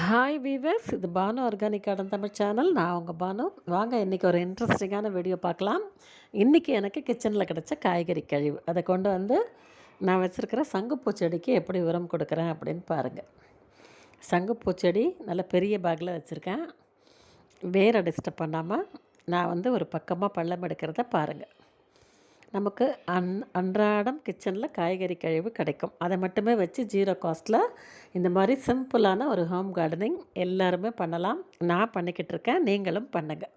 Hi viewers, இது Banu organic garden Tamil channel. நான் உங்கள் பானு. வாங்க இன்றைக்கி ஒரு இன்ட்ரெஸ்டிங்கான வீடியோ பார்க்கலாம். இன்றைக்கி எனக்கு கிச்சனில் கிடச்ச காய்கறி கழிவு அதை கொண்டு வந்து நான் வச்சுருக்கிற சங்குப்பூ செடிக்கு எப்படி உரம் கொடுக்குறேன் அப்படின்னு பாருங்கள். சங்குப்பூ செடி நல்ல பெரிய பேக்கில் வச்சுருக்கேன். வேரை டிஸ்டர்ப் பண்ணாமல் நான் வந்து ஒரு பக்கமாக பள்ளம் எடுக்கிறத பாருங்கள். நமக்கு அன்றாடம் கிச்சனில் காய்கறி கழிவு கிடைக்கும். அதை மட்டுமே வச்சு ஜீரோ காஸ்ட்டில் இந்த மாதிரி சிம்பிளான ஒரு ஹோம் கார்டனிங் எல்லாருமே பண்ணலாம். நான் பண்ணிக்கிட்டு இருக்கேன், நீங்களும் பண்ணுங்கள்.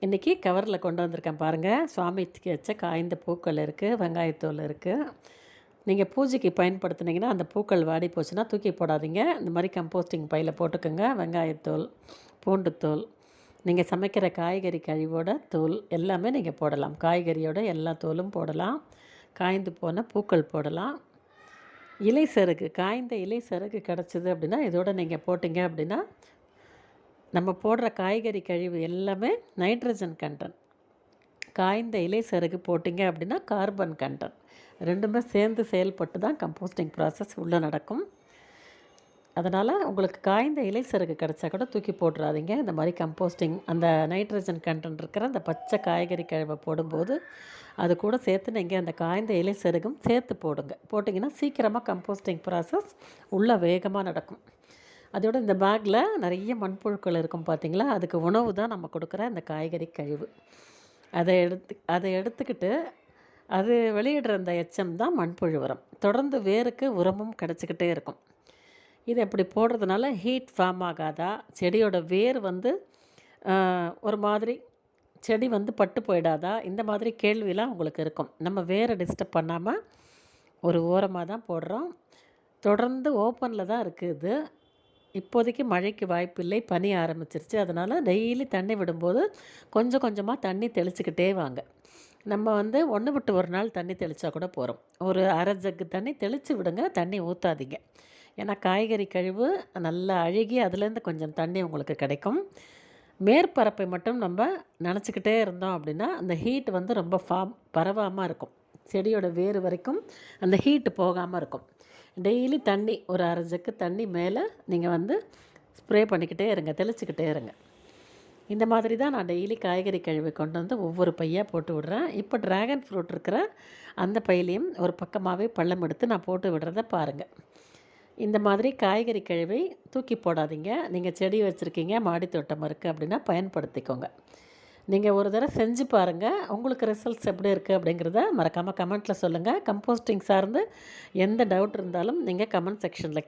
இன்றைக்கி கவரில் கொண்டு வந்திருக்கேன் பாருங்கள். சுவாமிக்கு வச்ச காய்ந்த பூக்கள் இருக்குது, வெங்காயத்தூள் இருக்குது. நீங்கள் பூஜைக்கு பயன்படுத்துனீங்கன்னா அந்த பூக்கள் வாடி போச்சுன்னா தூக்கி போடாதீங்க. இந்த மாதிரி கம்போஸ்டிங் பையில் போட்டுக்கோங்க. வெங்காயத்தூள், பூண்டுத்தூள், நீங்கள் சமைக்கிற காய்கறி கழிவோட தூள் எல்லாமே நீங்கள் போடலாம். காய்கறியோட எல்லா தூளும் போடலாம். காய்ந்து போன பூக்கள் போடலாம். இலை சருகு, காய்ந்த இலை சருகு கிடச்சிது அப்படின்னா இதோட நீங்கள் போட்டிங்க அப்படின்னா நம்ம போடுற காய்கறி கழிவு எல்லாமே நைட்ரஜன் கண்டென்ட். காய்ந்த இலை சருகு போட்டிங்க அப்படின்னா கார்பன் கண்டென்ட். ரெண்டுமே சேர்ந்து செயல்பட்டு தான் கம்போஸ்டிங் ப்ராசஸ் உள்ளே நடக்கும். அதனால் உங்களுக்கு காய்ந்த இலை சருகு கிடச்சா கூட தூக்கி போட்டுறாதீங்க. இந்த மாதிரி கம்போஸ்டிங் அந்த நைட்ரஜன் கண்டென்ட் இருக்கிற அந்த பச்சை காய்கறி கழிவை போடும்போது அது கூட சேர்த்து நீங்கள் அந்த காய்ந்த இலை சருகும் சேர்த்து போடுங்க. போட்டிங்கன்னா சீக்கிரமாக கம்போஸ்டிங் ப்ராசஸ் உள்ளே வேகமாக நடக்கும். அதோட இந்த பேக்கில் நிறைய மண்புழுக்கள் இருக்கும் பார்த்திங்களா, அதுக்கு உணவு தான் நம்ம கொடுக்குற இந்த காய்கறி கழிவு. அதை எடுத்துக்கிட்டு அது வெளியிடுற அந்த எச்சம் தான் மண்புழு உரம். தொடர்ந்து வேருக்கு உரமும் கிடச்சிக்கிட்டே இருக்கும். இது அப்படி போடுறதுனால ஹீட் ஃபார்ம் ஆகாதா, செடியோட வேர் வந்து ஒரு மாதிரி செடி வந்து பட்டு போயிடாதா, இந்த மாதிரி கேள்விலாம் உங்களுக்கு இருக்கும். நம்ம வேரை டிஸ்டர்ப் பண்ணாமல் ஒரு ஓரமாக தான் போடுறோம். தொடர்ந்து ஓப்பனில் தான் இருக்குது. இப்போதைக்கு மழைக்கு வாய்ப்பில்லை, பனி ஆரம்பிச்சிருச்சு. அதனால் டெய்லி தண்ணி விடும்போது கொஞ்சம் கொஞ்சமாக தண்ணி தெளிச்சுக்கிட்டே வாங்க. நம்ம வந்து ஒன்று விட்டு ஒரு நாள் தண்ணி தெளித்தா கூட போகிறோம். ஒரு அரை ஜக்கு தண்ணி தெளித்து விடுங்க, தண்ணி ஊற்றாதீங்க. ஏன்னா காய்கறி கழிவு நல்லா அழுகி அதுலேருந்து கொஞ்சம் தண்ணி உங்களுக்கு கிடைக்கும். மேற்பரப்பை மட்டும் நம்ம நினச்சிக்கிட்டே இருந்தோம் அப்படின்னா அந்த ஹீட் வந்து ரொம்ப பரவாமல் இருக்கும். செடியோட வேறு வரைக்கும் அந்த ஹீட்டு போகாமல் இருக்கும். டெய்லி தண்ணி ஒரு அரை ஜக்கு தண்ணி மேலே நீங்கள் வந்து ஸ்ப்ரே பண்ணிக்கிட்டே இருங்க, தெளிச்சிக்கிட்டே இருங்க. இந்த மாதிரி தான் நான் டெய்லி காய்கறி கழிவு கொண்டு வந்து ஒவ்வொரு பையாக போட்டு விடுறேன். இப்போ ட்ராகன் ஃப்ரூட் இருக்கிற அந்த பையிலையும் ஒரு பக்கமாகவே பள்ளம் எடுத்து நான் போட்டு விடுறத பாருங்கள். இந்த மாதிரி காய்கறி கழிவை தூக்கி போடாதீங்க. நீங்கள் செடி வச்சுருக்கீங்க, மாடி தோட்டம் இருக்குது அப்படின்னா பயன்படுத்திக்கோங்க. நீங்கள் ஒரு தடவை செஞ்சு பாருங்கள். உங்களுக்கு ரிசல்ட்ஸ் எப்படி இருக்குது அப்படிங்கிறத மறக்காமல் கமெண்ட்டில் சொல்லுங்கள். கம்போஸ்டிங் சார்ந்து எந்த டவுட் இருந்தாலும் நீங்கள் கமெண்ட் செக்ஷனில்